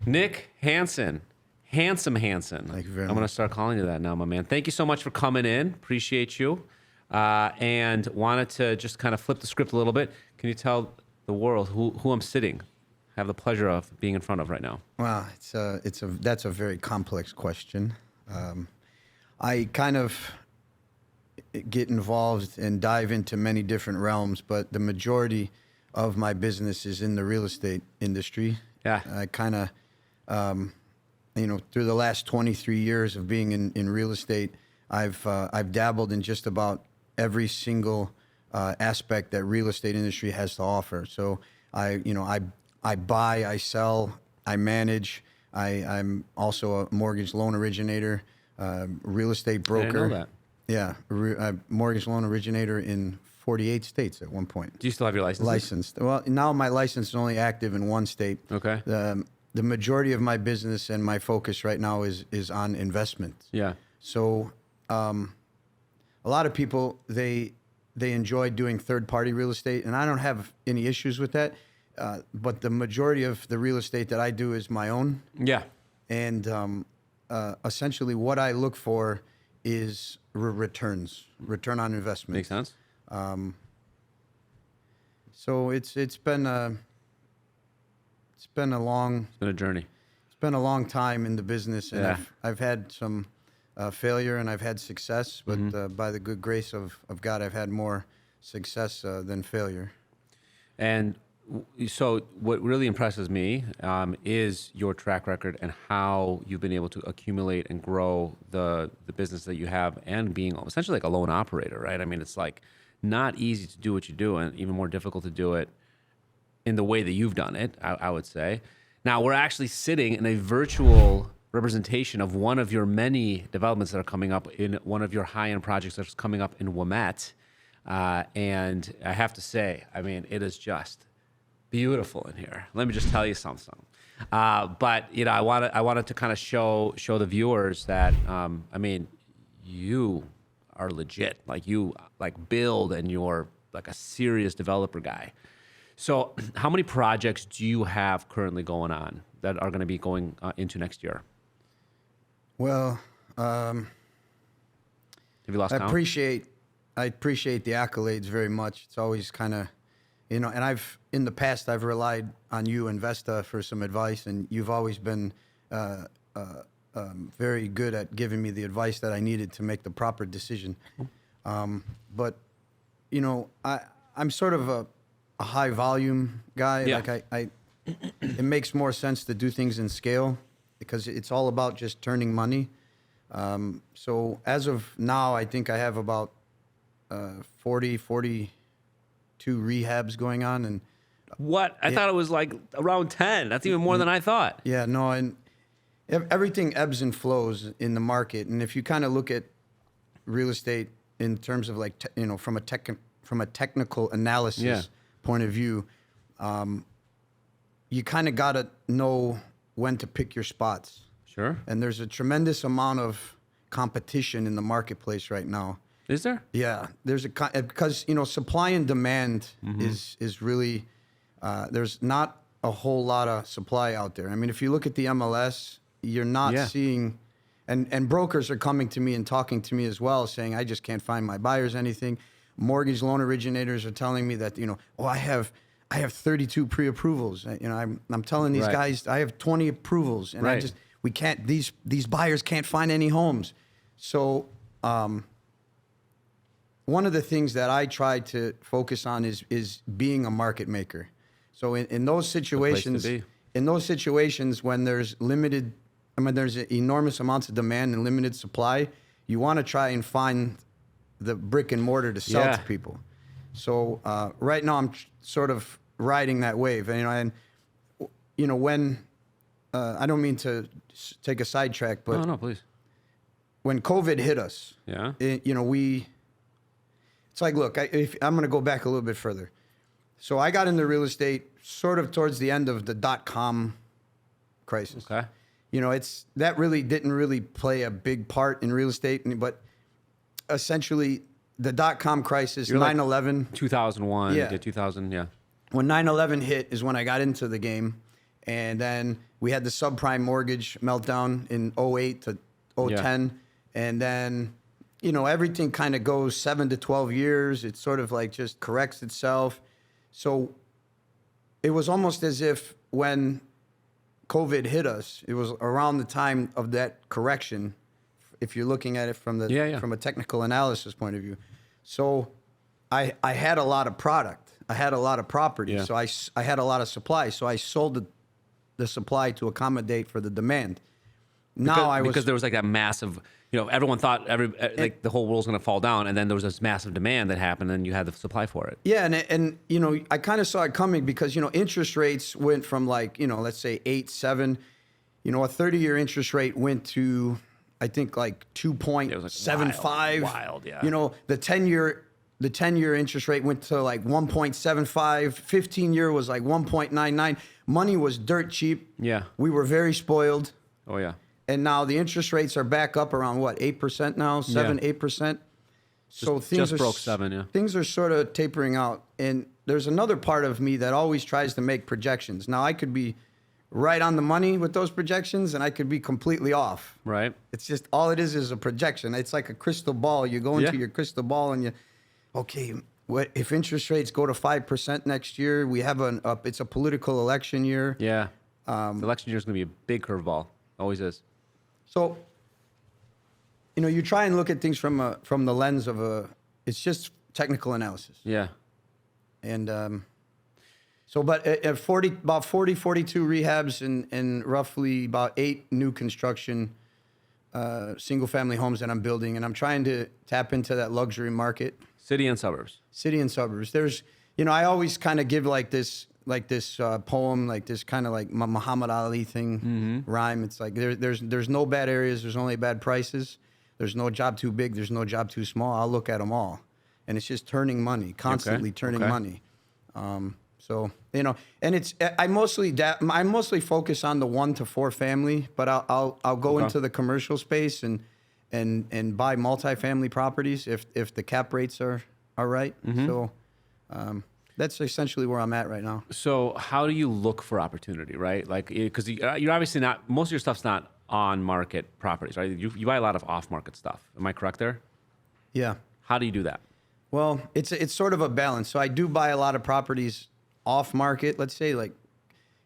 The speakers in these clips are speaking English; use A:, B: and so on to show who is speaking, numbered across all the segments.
A: Nick Hansen. Handsome Hansen.
B: Thank you very much.
A: I'm going to start calling you that now, my man. Thank you so much for coming in. Appreciate you. And wanted to just kind of flip the script a little bit. Can you tell the world who I'm sitting, have the pleasure of being in front of right now?
B: Well, that's a very complex question. I kind of get involved and dive into many different realms, but the majority of my business is in the real estate industry.
A: Yeah.
B: I kind of, through the last 23 years of being in real estate, I've dabbled in just about every single aspect that real estate industry has to offer. So I buy, I sell, I manage. I'm also a mortgage loan originator, real estate broker.
A: I didn't know that.
B: Yeah, mortgage loan originator in 48 states at one point.
A: Do you still have your license?
B: Licensed. Well, now my license is only active in one state.
A: Okay.
B: The majority of my business and my focus right now is on investment.
A: Yeah.
B: So a lot of people, they enjoy doing third-party real estate, and I don't have any issues with that. But the majority of the real estate that I do is my own.
A: Yeah.
B: And essentially what I look for is return on investment.
A: Makes sense.
B: So it's been a
A: journey.
B: It's been a long time in the business, and
A: Yeah.
B: I've had some failure and I've had success, but by the good grace of God, I've had more success than failure.
A: And so what really impresses me is your track record and how you've been able to accumulate and grow the business that you have, and being essentially like a lone operator, right? I mean, it's like not easy to do what you do, and even more difficult to do it in the way that you've done it, I would say. Now, we're actually sitting in a virtual representation of one of your many developments that are coming up, in one of your high-end projects that's coming up in Wilmette. And I have to say, I mean, it is just beautiful in here. Let me just tell you something. But I wanted to kind of show the viewers that I mean, you are legit. Like, you build, and you're like a serious developer guy. So how many projects do you have currently going on that are going to be going into next year?
B: Well,
A: have you lost count?
B: I appreciate the accolades very much. It's always kind of, and in the past, I've relied on you, Investa, for some advice, and you've always been very good at giving me the advice that I needed to make the proper decision. But, I'm sort of a high volume guy.
A: Yeah.
B: Like it makes more sense to do things in scale, because it's all about just turning money. So as of now, I think I have about 42 rehabs going on. And
A: What? I thought it was like around 10. That's even more than I thought.
B: yeah, no, and everything ebbs and flows in the market. And if you kind of look at real estate in terms of like, from a technical analysis point of view, you kind of got to know when to pick your spots.
A: Sure.
B: And there's a tremendous amount of competition in the marketplace right now.
A: Is there?
B: Yeah, there's because supply and demand is really there's not a whole lot of supply out there. I mean, if you look at the MLS, you're not seeing, and brokers are coming to me and talking to me as well, saying I just can't find my buyers anything. Mortgage loan originators are telling me that I have 32 pre-approvals. I'm telling these guys I have 20 approvals, and we can't. These buyers can't find any homes. So one of the things that I try to focus on is being a market maker. So in those situations, when there's there's enormous amounts of demand and limited supply, you want to try and find the brick and mortar to sell to people. So right now I'm sort of riding that wave, and when I don't mean to take a sidetrack, but
A: no, please.
B: When COVID hit us, it's like, look, I'm going to go back a little bit further. So I got into real estate sort of towards the end of the .com crisis.
A: Okay.
B: That really didn't really play a big part in real estate, but essentially the .com crisis, 9/11,
A: 2001,
B: Yeah.
A: 2000, yeah.
B: When 9/11 hit is when I got into the game, And then we had the subprime mortgage meltdown in '08 to '10. And then, everything kind of goes 7 to 12 years. It sort of like just corrects itself. So it was almost as if when COVID hit us, it was around the time of that correction, if you're looking at it from from a technical analysis point of view. So I had a lot of product. I had a lot of property.
A: Yeah.
B: So I had a lot of supply. So I sold the supply to accommodate for the demand.
A: Because there was like that massive, everyone thought the whole world's going to fall down, and then there was this massive demand that happened, and you had the supply for it.
B: Yeah, and I kind of saw it coming because interest rates went from let's say 8, 7, a 30-year interest rate went to I think like 2.75.
A: Wild, yeah.
B: The 10-year interest rate went to like 1.75. 15-year was like 1.99. Money was dirt cheap.
A: Yeah.
B: We were very spoiled.
A: Oh yeah.
B: And now the interest rates are back up around 8% now, 8%. So things
A: just broke 7, yeah.
B: Things are sort of tapering out. And there's another part of me that always tries to make projections. Now I could be right on the money with those projections, and I could be completely off.
A: Right.
B: It's just all it is a projection. It's like a crystal ball. You go into your crystal ball and what if interest rates go to 5% next year? We have it's a political election year.
A: Yeah. The election year is going to be a big curveball. Always is.
B: So, you try and look at things from the lens of it's just technical analysis.
A: Yeah.
B: And but at 42 rehabs and roughly about 8 new construction single family homes that I'm building, and I'm trying to tap into that luxury market.
A: City and suburbs.
B: There's, I always kind of give like this poem, like this kind of like Muhammad Ali thing, rhyme. It's like there's no bad areas, there's only bad prices. There's no job too big, there's no job too small. I'll look at them all, and it's just turning money, constantly turning money. So and it's I mostly focus on the 1 to 4 family, but I'll go into the commercial space and buy multifamily properties if the cap rates are right. So. That's essentially where I'm at right now.
A: So how do you look for opportunity, right? Like, because you're obviously not, most of your stuff's not on market properties, right? You buy a lot of off market stuff. Am I correct there?
B: Yeah.
A: How do you do that?
B: Well, it's sort of a balance. So I do buy a lot of properties off market. Let's say like,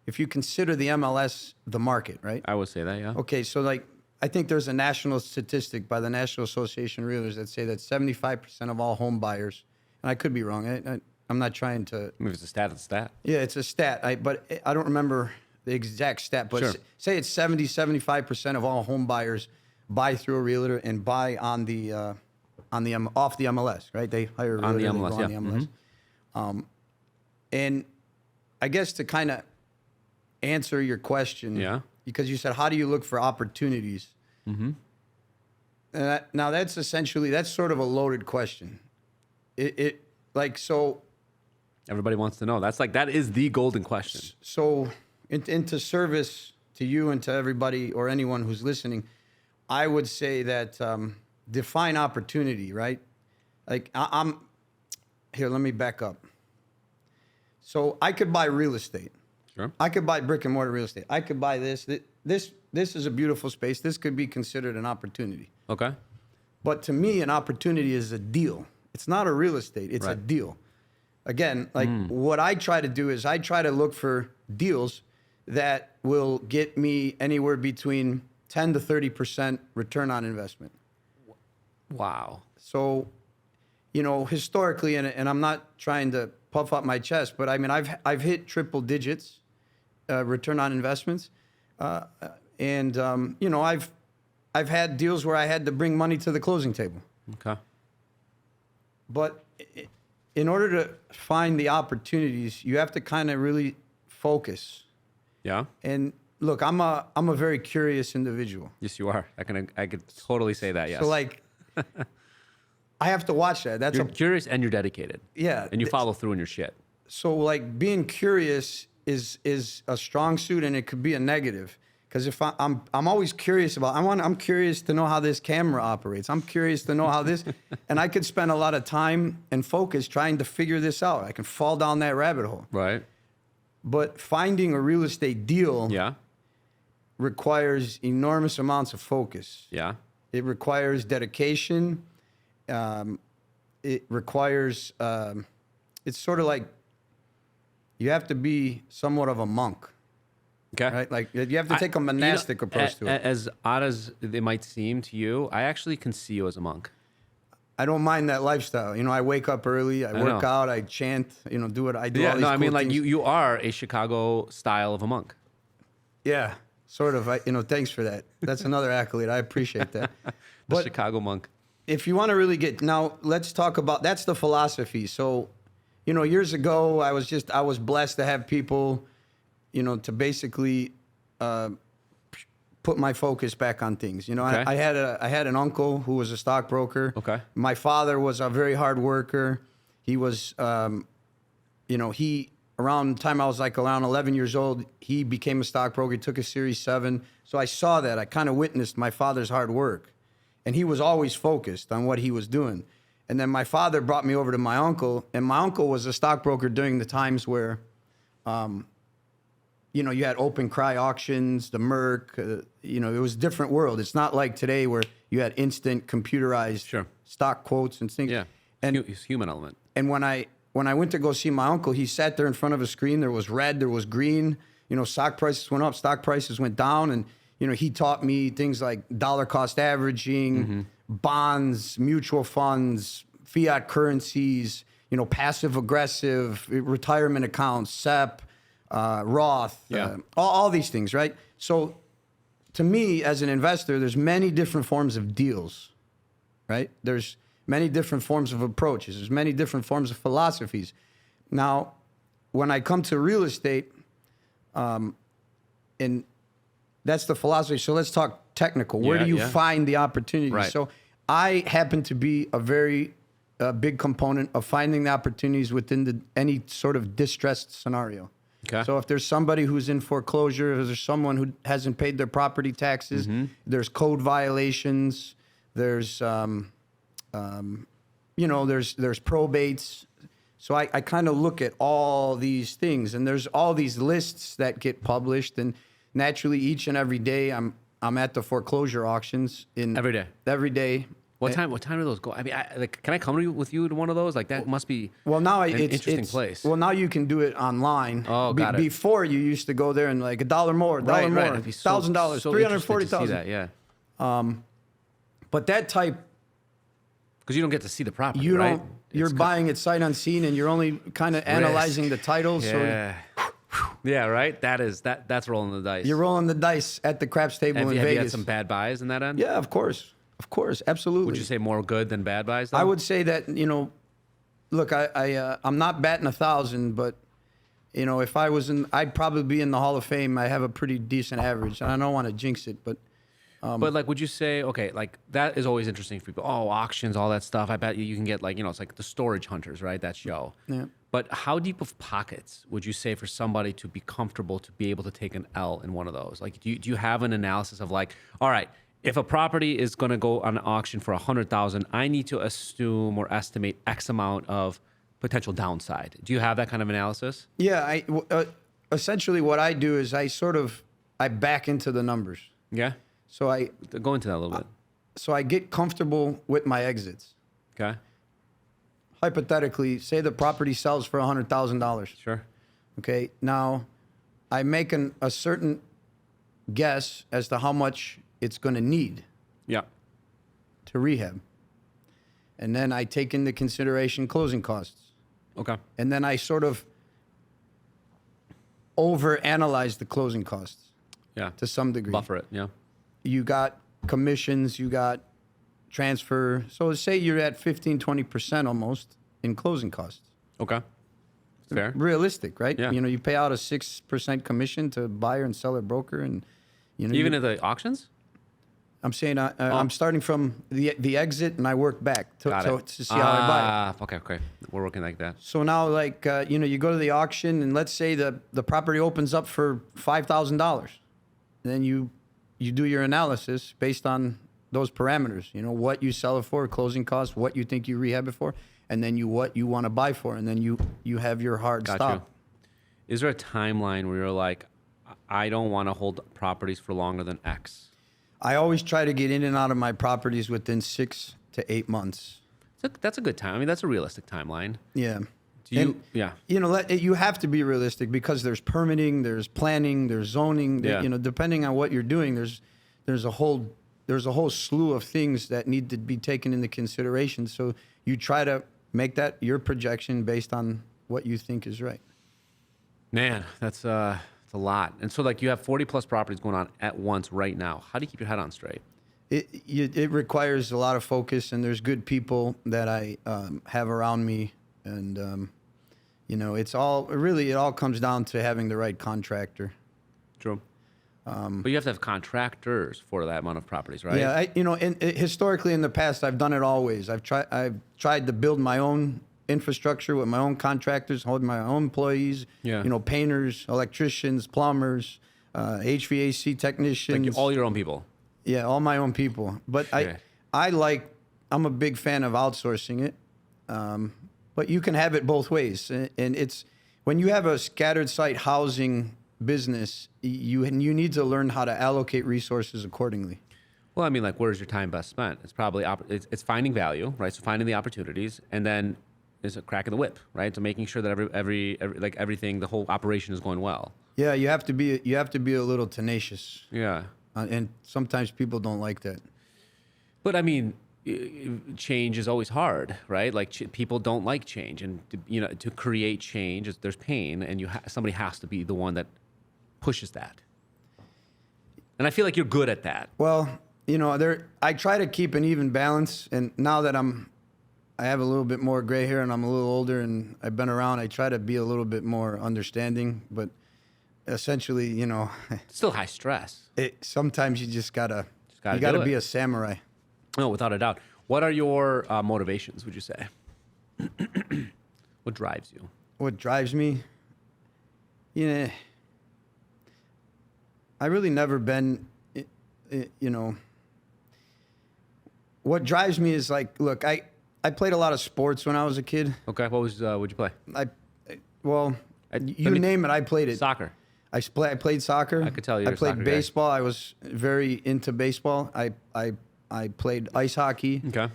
B: if you consider the MLS the market, right?
A: I would say that, yeah.
B: Okay, so like, I think there's a national statistic by the National Association of Realtors that say that 75% of all home buyers, and I could be wrong, I'm not trying to.
A: If it's a stat, it's a stat.
B: Yeah, it's a stat. But I don't remember the exact stat. But
A: sure.
B: Say it's 75% of all home buyers buy through a realtor and buy off the MLS, right? They hire a realtor
A: on the MLS,
B: and they go on the MLS. And I guess to kind of answer your question, because you said, how do you look for opportunities? Now that's sort of a loaded question.
A: Everybody wants to know. That is the golden question.
B: So, into service to you and to everybody or anyone who's listening, I would say that define opportunity, right? Like here, let me back up. So I could buy real estate.
A: Sure.
B: I could buy brick and mortar real estate. I could buy this. This is a beautiful space. This could be considered an opportunity.
A: Okay.
B: But to me, an opportunity is a deal. It's not a real estate. It's a deal. Again, what I try to do is I try to look for deals that will get me anywhere between 10 to 30% return on investment.
A: Wow.
B: So, historically, and I'm not trying to puff up my chest, but I mean, I've hit triple digits return on investments, and I've had deals where I had to bring money to the closing table.
A: Okay.
B: But in order to find the opportunities, you have to kind of really focus.
A: Yeah.
B: And look, I'm a very curious individual.
A: Yes, you are. I could totally say that. Yes.
B: So like, I have to watch that.
A: You're curious and you're dedicated.
B: Yeah.
A: And you follow through in your shit.
B: So like, being curious is a strong suit, and it could be a negative. Because if I'm always curious I'm curious to know how this camera operates. I'm curious to know how this, and I could spend a lot of time and focus trying to figure this out. I can fall down that rabbit hole.
A: Right.
B: But finding a real estate deal
A: Yeah.
B: requires enormous amounts of focus.
A: Yeah.
B: It requires dedication. It requires, it's sort of like you have to be somewhat of a monk,
A: Okay.
B: right? Like you have to take a monastic approach to it.
A: As odd as it might seem to you, I actually can see you as a monk.
B: I don't mind that lifestyle. You know, I wake up early, I work
A: know.
B: out, I chant, you know, do what I do.
A: Yeah,
B: all these
A: no, I
B: cool
A: mean, like
B: things.
A: you are a Chicago style of a monk.
B: Yeah, sort of. Thanks for that. That's another accolade. I appreciate that.
A: The
B: But
A: Chicago monk.
B: if you want to really now, let's talk about that's the philosophy. So, years ago, I was blessed to have people, to basically put my focus back on things.
A: Okay.
B: I had an uncle who was a stockbroker.
A: Okay.
B: My father was a very hard worker. He was, around the time I was like around 11 years old, he became a stockbroker. He took a Series 7. So I saw that. I kind of witnessed my father's hard work. And he was always focused on what he was doing. And then my father brought me over to my uncle. And my uncle was a stockbroker during the times where, you had open cry auctions, the Merc. It was a different world. It's not like today where you had instant computerized stock quotes and things.
A: Yeah.
B: And
A: It's human element.
B: and when I went to go see my uncle, he sat there in front of a screen. There was red, there was green. Stock prices went up, stock prices went down, and he taught me things like dollar cost averaging, bonds, mutual funds, fiat currencies, passive aggressive, retirement accounts, SEP, Roth, all these things, right? So to me, as an investor, there's many different forms of deals, right? There's many different forms of approaches. There's many different forms of philosophies. Now, when I come to real estate, and that's the philosophy. So let's talk technical. Where do you find the opportunities?
A: Right.
B: So I happen to be a very big component of finding the opportunities within any sort of distressed scenario.
A: Okay.
B: So if there's somebody who's in foreclosure, if there's someone who hasn't paid their property taxes, there's code violations, there's there's probates. So I kind of look at all these things, and there's all these lists that get published, and naturally each and every day I'm at the foreclosure auctions
A: Every day.
B: Every day.
A: What time do those go? I mean, can I come with you to one of those? Like that must be
B: an
A: interesting place.
B: Well, now you can do it online.
A: Oh, got it.
B: Before you used to go there and like $1 more, $1 more, $1,000,
A: so
B: $340,000.
A: That, yeah.
B: But that type,
A: Because you don't get to see the property,
B: you
A: right?
B: don't. You're buying it sight unseen, and you're only kind of analyzing the titles.
A: Yeah. Yeah, right. That's rolling the dice.
B: So you're rolling the dice at the craps table in
A: have
B: Vegas.
A: you had some bad buys in that end?
B: Yeah, of course, absolutely.
A: Would you say more good than bad buys? Though?
B: I would say that look, I'm not batting 1,000, but if I was I'd probably be in the Hall of Fame. I have a pretty decent average, and I don't want to jinx it, but.
A: But like, would you say, okay, like that is always interesting for people. Oh, auctions, all that stuff. I bet you can get like, it's like the storage hunters, right? That show.
B: Yeah.
A: But how deep of pockets would you say for somebody to be comfortable to be able to take an L in one of those? Like, do you have an analysis of like, all right, if a property is going to go on auction for 100,000, I need to assume or estimate X amount of potential downside. Do you have that kind of analysis?
B: Yeah. Essentially what I do is I back into the numbers.
A: Yeah.
B: So I
A: go into that a little bit.
B: So I get comfortable with my exits.
A: Okay.
B: Hypothetically, say the property sells for $100,000.
A: Sure.
B: Okay. Now, I make a certain guess as to how much it's going to need.
A: Yeah.
B: To rehab, and then I take into consideration closing costs.
A: Okay.
B: And then I sort of overanalyze the closing costs.
A: Yeah.
B: To some degree.
A: Buffer it. Yeah.
B: You got commissions, you got transfer. So say you're at 15-20% almost in closing costs.
A: Okay. Fair.
B: Realistic, right?
A: Yeah.
B: You pay out a 6% commission to buyer and seller broker, and
A: even at the auctions.
B: I'm saying I'm starting from the exit, and I work back to see how I buy it.
A: Okay. We're working like that.
B: So now, like you go to the auction, and let's say the property opens up for $5,000. Then you do your analysis based on those parameters. What you sell it for, closing costs, what you think you rehab it for, and then what you want to buy for, and then you have your hard stop.
A: Is there a timeline where you're like, I don't want to hold properties for longer than X?
B: I always try to get in and out of my properties within 6 to 8 months.
A: That's a good time. I mean, that's a realistic timeline.
B: Yeah.
A: Do you?
B: And,
A: Yeah.
B: You know, you have to be realistic because there's permitting, there's planning, there's zoning.
A: Yeah.
B: You know, depending on what you're doing, there's a whole slew of things that need to be taken into consideration. So you try to make that your projection based on what you think is right.
A: Man, it's a lot. And so, like, you have 40 plus properties going on at once right now. How do you keep your head on straight?
B: It requires a lot of focus, and there's good people that I have around me, and you know, it all comes down to having the right contractor.
A: True. But you have to have contractors for that amount of properties, right?
B: Yeah, historically in the past, I've done it always. I've tried to build my own infrastructure with my own contractors, hold my own employees.
A: Yeah.
B: You know, painters, electricians, plumbers, HVAC technicians.
A: Like all your own people.
B: Yeah, all my own people. But
A: Yeah.
B: I'm a big fan of outsourcing it. But you can have it both ways. And it's when you have a scattered site housing business, you need to learn how to allocate resources accordingly.
A: Well, I mean, like, where's your time best spent? It's probably it's finding value, right? So finding the opportunities, and then is a crack in the whip, right? So making sure that every like everything, the whole operation is going well.
B: Yeah, you have to be a little tenacious.
A: Yeah.
B: And sometimes people don't like that.
A: But I mean, change is always hard, right? Like people don't like change, and to create change, there's pain, and somebody has to be the one that pushes that. And I feel like you're good at that.
B: Well, I try to keep an even balance, and now that I have a little bit more gray hair and I'm a little older and I've been around, I try to be a little bit more understanding, but essentially,
A: Still high stress.
B: Sometimes you just gotta be a samurai.
A: No, without a doubt. What are your motivations, would you say? What drives you?
B: What drives me? I really never been, what drives me is like, look, I played a lot of sports when I was a kid.
A: Okay, what'd you play?
B: Name it, I played it.
A: Soccer.
B: I played soccer.
A: I could tell you.
B: I played baseball. I was very into baseball. I played ice hockey.
A: Okay.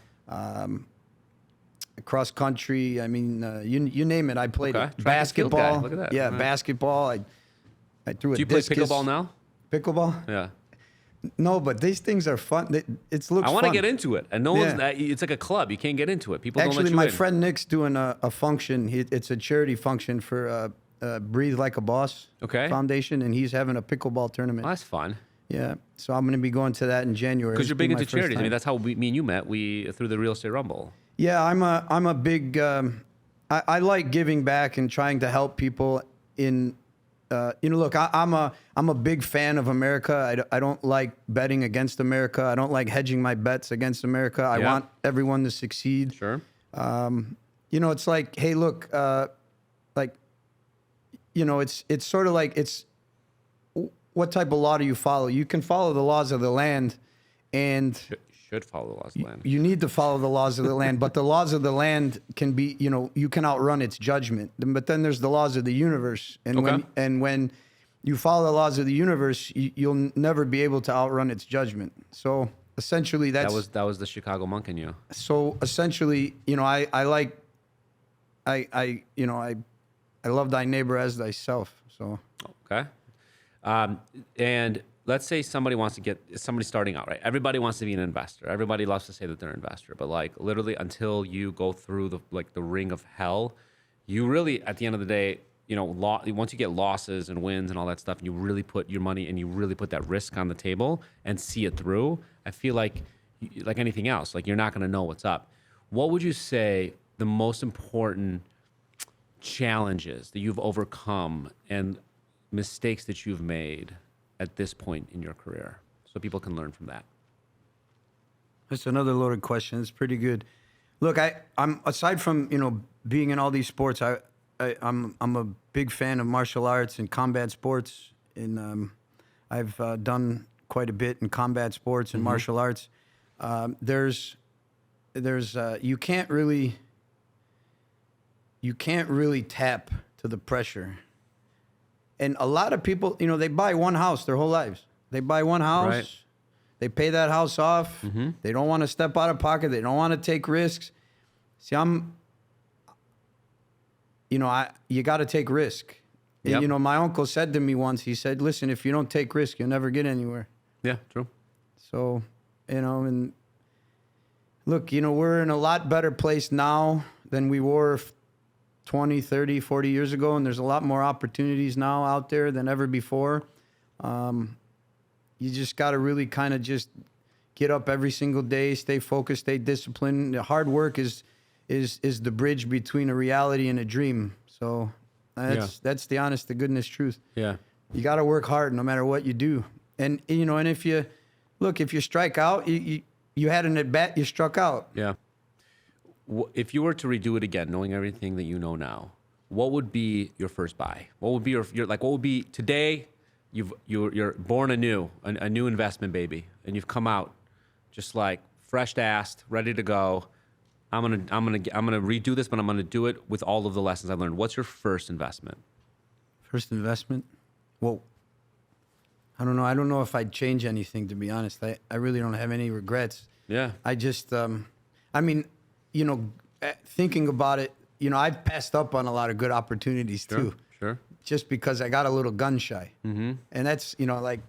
B: Cross country. I mean, you name it. I played
A: Okay.
B: it. Basketball.
A: Look at that.
B: Yeah,
A: Right.
B: Basketball. I threw a
A: Do you play
B: discus.
A: pickleball now?
B: Pickleball?
A: Yeah.
B: No, but these things are fun. It looks
A: I want to
B: fun.
A: get into it, and no one's. It's like a club. You can't get into it. People don't let
B: Actually,
A: you
B: my
A: in.
B: friend Nick's doing a function. It's a charity function for Breathe Like a Boss
A: Okay.
B: Foundation, and he's having a pickleball tournament.
A: Well, that's fun.
B: Yeah, so I'm going to be going to that in January.
A: Because you're
B: It'll be
A: big
B: my
A: into
B: first
A: charities. I
B: time.
A: mean, that's how me and you met. Through the Real Estate Rumble.
B: Yeah, I'm a big. I like giving back and trying to help people. Look, I'm a big fan of America. I don't like betting against America. I don't like hedging my bets against America. I want everyone to succeed.
A: Sure.
B: It's like, hey, look, it's sort of like what type of law do you follow? You can follow the laws of the land, and
A: Should follow the laws of the land.
B: you need to follow the laws of the land, but the laws of the land can be, you can outrun its judgment. But then there's the laws of the universe. And
A: Okay.
B: when you follow the laws of the universe, you'll never be able to outrun its judgment. So essentially
A: That was the Chicago monk in you.
B: so essentially, I love thy neighbor as thyself. So
A: Okay. And let's say somebody starting out, right? Everybody wants to be an investor. Everybody loves to say that they're an investor, but like literally until you go through the ring of hell, you really, at the end of the day, once you get losses and wins and all that stuff, and you really put your money and you really put that risk on the table and see it through, I feel like anything else, like you're not going to know what's up. What would you say the most important challenges that you've overcome and mistakes that you've made at this point in your career, so people can learn from that?
B: that's another loaded question. It's pretty good. Look, I'm aside from being in all these sports, I'm a big fan of martial arts and combat sports, and I've done quite a bit in combat sports and martial arts. There's you can't really tap to the pressure. And a lot of people, you know, they buy one house their whole lives. They buy one house.
A: Right.
B: They pay that house off. They don't want to step out of pocket. They don't want to take risks. See, you got to take risk. And,
A: Yep.
B: you know, my uncle said to me once, he said, listen, if you don't take risk, you'll never get anywhere.
A: Yeah, true.
B: So, you know, and look, you know, we're in a lot better place now than we were 20, 30, 40 years ago. And there's a lot more opportunities now out there than ever before. You just got to really kind of just get up every single day, stay focused, stay disciplined. The hard work is the bridge between a reality and a dream. So that's the honest to goodness truth.
A: Yeah.
B: You got to work hard no matter what you do. And, you know, and if you strike out, you had an at bat, you struck out.
A: Yeah. If you were to redo it again, knowing everything that you know now, what would be your first buy? What would be your what would be today? You're born anew, a new investment baby, and you've come out just like fresh-assed, ready to go. I'm gonna redo this, but I'm gonna do it with all of the lessons I've learned. What's your first investment?
B: First investment? Well, I don't know. I don't know if I'd change anything, to be honest. I really don't have any regrets.
A: Yeah.
B: I just, I mean, you know, thinking about it, you know, I've passed up on a lot of good opportunities too.
A: Sure.
B: Just because I got a little gun shy. Mm-hmm. And that's, you know, like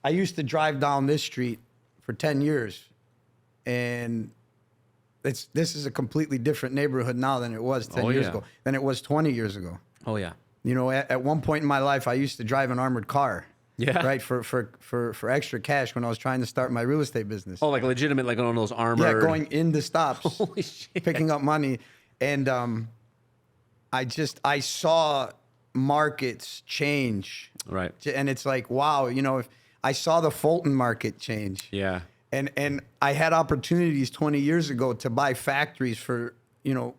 B: I used to drive down this street for 10 years and this is a completely different neighborhood now than it was 10 years ago, than it was 20 years ago.
A: Oh yeah.
B: You know, at one point in my life, I used to drive an armored car.
A: Yeah.
B: Right. For extra cash when I was trying to start my real estate business.
A: Oh, like legitimate, like one of those armored.
B: Yeah, going into stops.
A: Holy shit.
B: Picking up money. And I saw markets change.
A: Right.
B: And it's like, wow, you know, if I saw the Fulton market change.
A: Yeah.
B: And I had opportunities 20 years ago to buy factories for, you know,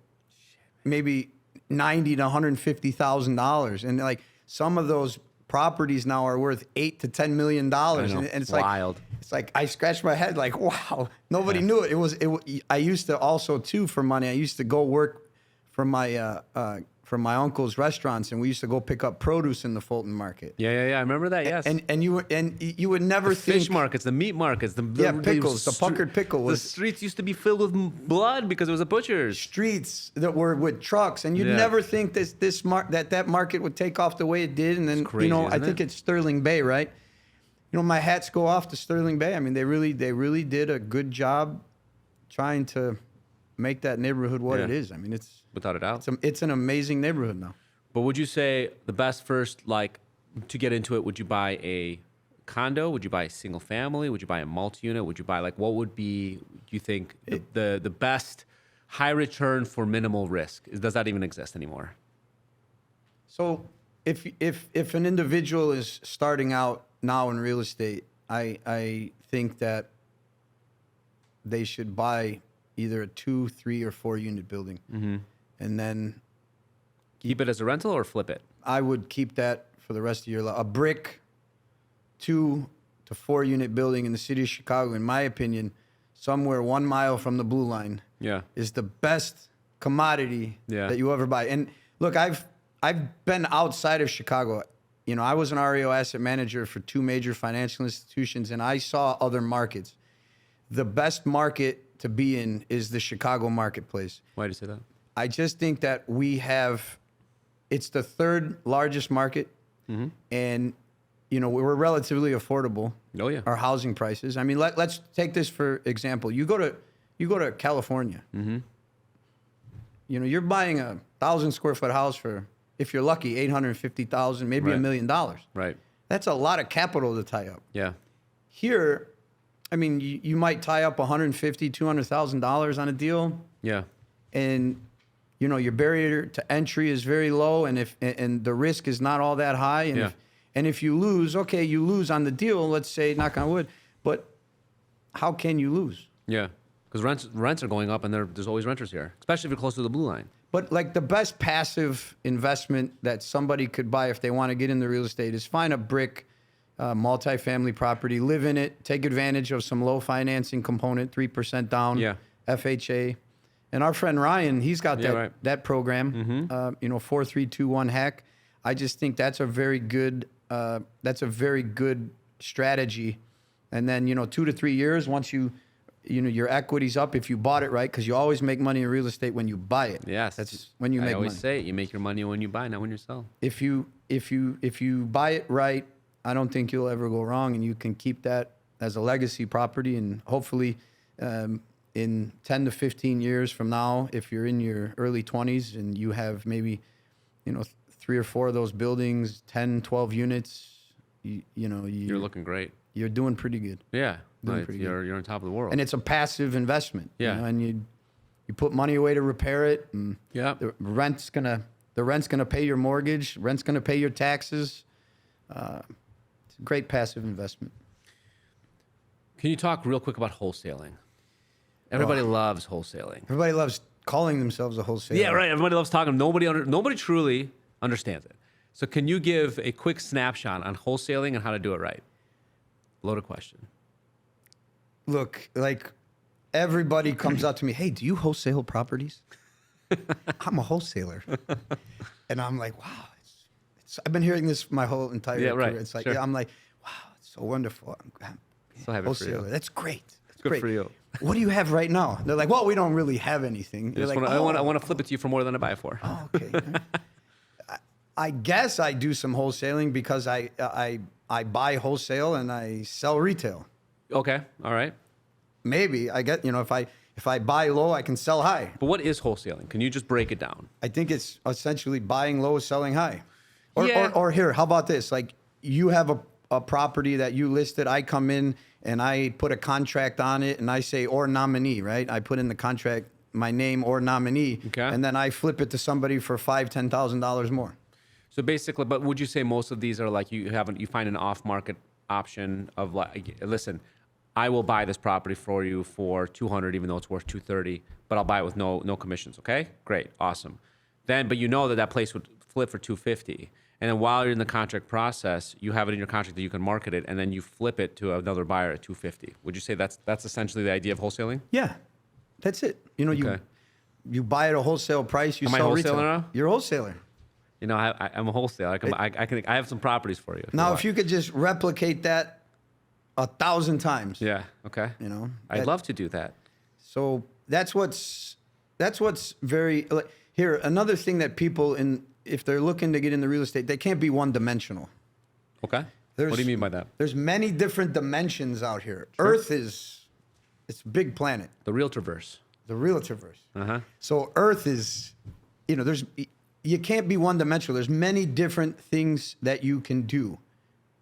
B: maybe $90,000 to $150,000. And like some of those properties now are worth $8 to $10 million. And it's
A: wild.
B: Like, it's like, I scratched my head like, wow, nobody knew it. I used to also too, for money, I used to go work for my uncle's restaurants, and we used to go pick up produce in the Fulton market.
A: Yeah. I remember that. Yes.
B: And you would never think
A: fish markets, the meat markets,
B: pickles, the puckered pickle.
A: The streets used to be filled with blood because it was a butcher's.
B: Streets that were with trucks, and you'd never think that market would take off the way it did. And then
A: crazy,
B: you know, I
A: isn't
B: think
A: it?
B: it's Sterling Bay, right? You know, my hats go off to Sterling Bay. I mean, they really did a good job trying to make that neighborhood what it is. I mean, it's
A: without a doubt.
B: It's an amazing neighborhood now.
A: But would you say the best first, like, to get into it, would you buy a condo? Would you buy a single family? Would you buy a multi-unit? Would you buy, like, what would be, do you think, the best high return for minimal risk? Does that even exist anymore?
B: So if an individual is starting out now in real estate, I think that they should buy either a 2, 3, or 4 unit building. Mm-hmm. And then
A: keep it as a rental or flip it?
B: I would keep that for the rest of your life. A brick 2 to 4 unit building in the city of Chicago, in my opinion, somewhere 1 mile from the blue line, is the best commodity that you ever buy. And look, I've been outside of Chicago. You know, I was an REO asset manager for 2 major financial institutions, and I saw other markets. The best market to be in is the Chicago marketplace.
A: Why do you say that?
B: I just think that it's the 3rd largest market, and you know, we're relatively affordable.
A: Oh yeah.
B: Our housing prices. I mean, let's take this for example. You go to California. Mm-hmm. You know, you're buying a 1,000 square foot house for, if you're lucky, $850,000, maybe $1 million.
A: Right.
B: That's a lot of capital to tie up.
A: Yeah.
B: Here, I mean, you might tie up $150,000, $200,000 on a deal.
A: Yeah.
B: And you know, your barrier to entry is very low, and the risk is not all that high. And if you lose, okay, you lose on the deal. Let's say, knock on wood, but how can you lose?
A: Yeah, because rents are going up, and there's always renters here, especially if you're close to the blue line.
B: But like the best passive investment that somebody could buy if they want to get into real estate is find a brick multifamily property, live in it, take advantage of some low financing component, 3% down, FHA. And our friend Ryan, he's got that program, you know, 4321 hack. I just think that's a very good strategy. And then 2 to 3 years, once your equity's up, if you bought it right, because you always make money in real estate when you buy it.
A: Yes,
B: that's when you make money.
A: I always say it, you make your money when you buy, not when you sell.
B: If you buy it right, I don't think you'll ever go wrong, and you can keep that as a legacy property, and hopefully in 10 to 15 years from now, if you're in your early 20s and you have maybe 3 or 4 of those buildings, 10, 12 units, you're
A: looking great.
B: You're doing pretty good.
A: Yeah, you're on top of the world.
B: And it's a passive investment.
A: Yeah,
B: and you put money away to repair it, and the rent's gonna pay your mortgage. Rent's gonna pay your taxes. It's a great passive investment.
A: Can you talk real quick about wholesaling? Everybody loves wholesaling.
B: Everybody loves calling themselves a wholesaler.
A: Yeah, right. Everybody loves talking. Nobody truly understands it. So can you give a quick snapshot on wholesaling and how to do it right? Loaded question.
B: Look, like everybody comes up to me, hey, do you wholesale properties? I'm a wholesaler. And I'm like, wow. I've been hearing this my whole entire career.
A: Right.
B: It's like,
A: sure.
B: I'm like, wow, it's so wonderful. I'm
A: so happy for you.
B: That's great. That's
A: good
B: great.
A: for you.
B: What do you have right now? They're like, well, we don't really have anything.
A: I want to flip it to you for more than I buy it for.
B: Oh, okay. I guess I do some wholesaling because I buy wholesale and I sell retail.
A: Okay. All right.
B: Maybe I get, if I buy low, I can sell high.
A: But what is wholesaling? Can you just break it down?
B: I think it's essentially buying low, selling high.
A: Yeah.
B: Or here, how about this? Like you have a property that you listed. I come in and I put a contract on it and I say, or nominee, right? I put in the contract, my name or nominee.
A: Okay.
B: And then I flip it to somebody for $5,000, $10,000 more.
A: So basically, but would you say most of these are like you find an off-market option of like, listen, I will buy this property for you for $200, even though it's worth $230, but I'll buy it with no commissions. Okay, great, awesome. Then, but that place would flip for $250, and then while you're in the contract process, you have it in your contract that you can market it, and then you flip it to another buyer at $250. Would you say that's essentially the idea of wholesaling?
B: Yeah, that's it.
A: Okay.
B: You buy at a wholesale price. You
A: Am I
B: sell
A: a
B: retail.
A: wholesaler now?
B: You're a wholesaler.
A: I'm a wholesaler. I have some properties for you.
B: Now, if you could just replicate that 1,000 times.
A: Yeah. Okay. I'd love to do that.
B: So that's what's very here. Another thing that people if they're looking to get into real estate, they can't be one dimensional.
A: Okay. What do you mean by that?
B: There's many different dimensions out here. Sure. Earth it's a big planet.
A: The realtorverse.
B: The realtorverse.
A: Uh-huh.
B: So Earth is, you can't be one dimensional. There's many different things that you can do.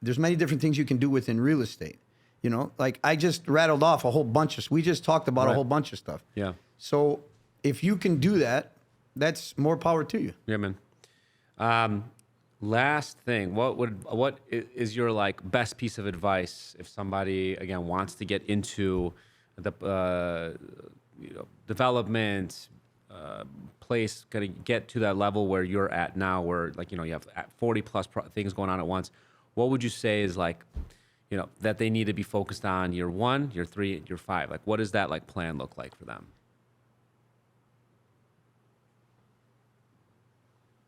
B: There's many different things you can do within real estate. Like I just rattled off a whole bunch we just talked about a whole bunch of stuff.
A: Yeah.
B: So if you can do that, that's more power to you.
A: Yeah, man. Last thing, what is your like best piece of advice if somebody again wants to get into the development place, gonna get to that level where you're at now, where like you have 40 plus things going on at once? What would you say is like that they need to be focused on year 1, year 3, year 5? Like what does that like plan look like for them?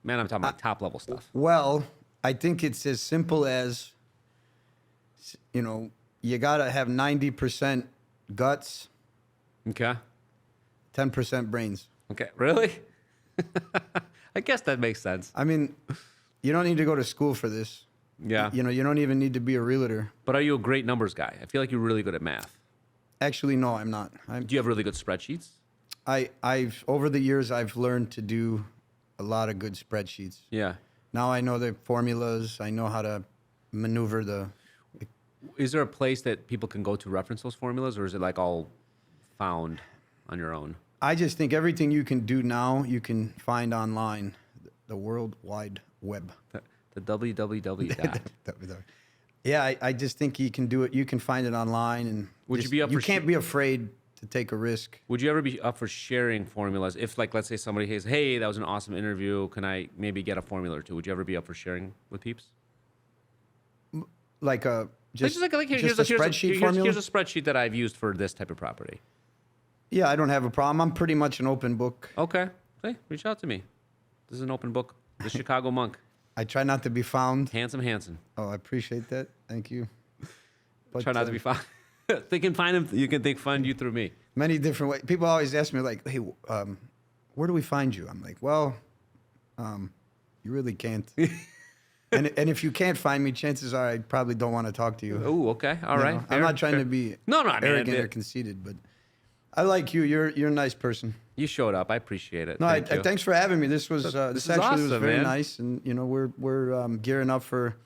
A: Man, I'm talking about top level stuff.
B: Well, I think it's as simple as, you got to have 90% guts.
A: Okay.
B: 10% brains.
A: Okay. Really? I guess that makes sense.
B: I mean, you don't need to go to school for this.
A: Yeah.
B: You don't even need to be a realtor.
A: But are you a great numbers guy? I feel like you're really good at math.
B: Actually, no, I'm not.
A: Do you have really good spreadsheets?
B: I've over the years, I've learned to do a lot of good spreadsheets.
A: Yeah.
B: Now I know the formulas. I know how to maneuver the.
A: Is there a place that people can go to reference those formulas, or is it like all found on your own?
B: I just think everything you can do now, you can find online, the World Wide Web.
A: The www dot.
B: Yeah, I just think you can do it. You can find it online, and
A: would you be up?
B: You can't be afraid to take a risk.
A: Would you ever be up for sharing formulas? If, like, let's say somebody says, "Hey, that was an awesome interview. Can I maybe get a formula or two?" Would you ever be up for sharing with peeps?
B: Like a
A: here's a
B: spreadsheet formula.
A: Here's a spreadsheet that I've used for this type of property.
B: Yeah, I don't have a problem. I'm pretty much an open book.
A: Okay, hey, reach out to me. This is an open book. The Chicago Monk.
B: I try not to be found.
A: Handsome Hansen.
B: Oh, I appreciate that. Thank you. But,
A: Try not to be found. They can find him. You can find you through me.
B: Many different ways. People always ask me like, "Hey, where do we find you?" I'm like, "Well, you really can't." and if you can't find me, chances are I probably don't want to talk to you.
A: Oh, okay, all right.
B: I'm not trying to be
A: I mean,
B: arrogant or conceited, but I like you. You're a nice person.
A: You showed up. I appreciate it.
B: No,
A: Thank you.
B: thanks for having me. This was this actually
A: awesome,
B: was very
A: man.
B: nice, and we're gearing up for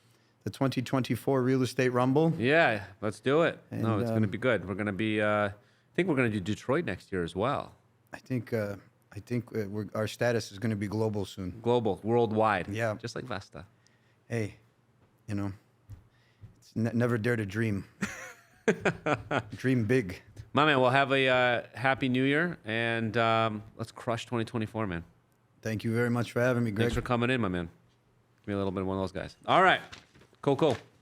B: the 2024 Real Estate Rumble.
A: Yeah, let's do it. No,
B: And,
A: it's going to be good. We're going to be. I think we're going to do Detroit next year as well.
B: I think our status is going to be global soon.
A: Global, worldwide.
B: Yeah.
A: Just like Vesta.
B: Hey, it's never dare to dream. Dream big.
A: My man, we'll have a happy New Year, and let's crush 2024, man.
B: Thank you very much for having me, Greg.
A: Thanks for coming in, my man. Give me a little bit of one of those guys. All right. Cool.